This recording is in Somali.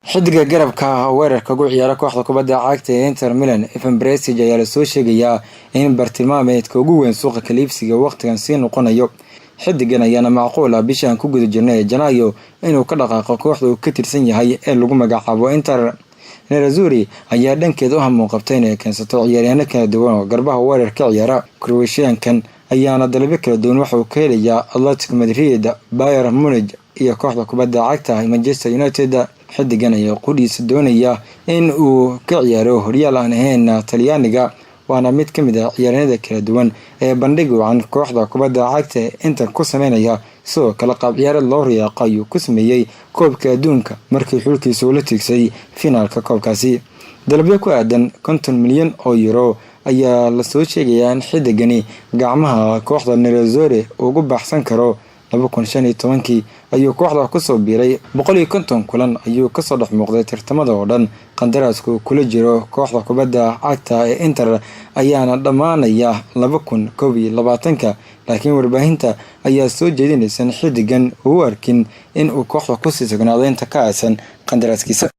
xidiga garabka weerarka ugu ciyaara kooxda kubadda cagta ee Inter Milan Ivan Perisic ayaa la soo sheegayaa in bartilmaameedka ugu weyn suuqa kaliibsiga waqtigan sii noqonayo. xidigan ayaana macquul ah bishaan ku guda jirnay Janaayo inuu ka dhaqaaqo kooxda uu ka tirsan yahay ee lagu magacaabo Inter. Nerazzurri ayaa dhankeeda u hamuun qabtay inay keensato ciyaaryahanno kala duwan oo garbaha weerarka ciyaara. Croatian-kan ayaana dalabyo kala duwan waxa uu ka helayaa Atletico Madrid, Bayern Munich iyo kooxda kubadda cagta Manchester United. xidigan ayaa qudhiisa doonaya in uu ka ciyaaro horyaal aan ahayn Talyaaniga, waana mid ka mid ah ciyaaryahanada kala duwan ee bandhig wacan kooxda kubadda cagta Inter ku sameynaya. sidoo kale qaab ciyaareed loo riyaaqo ayuu ku sameeyey koobka adduunka markii xulkiisa ula tigsay finaalka koobkaasi. dalabyo ku aadan 50 milyan oo euro ayaa la soo sheegayaa in xidigani gacmaha kooxda Nerazzurri ugu baxsan karo. 2015 ayuu kooxda ku soo biiray 150 kulan ayuu ka soo dhex muuqday tartamada oo dhan. qandaraaska kula jiro kooxda kubadda cagta ee Inter ayaana dhamaanaya 2021, laakiin warbaahinta ayaa soo jeedinaysan xidigan uu arkin in uu kooxda ku sii sugnaado inta ka aasan qandaraaskiisa.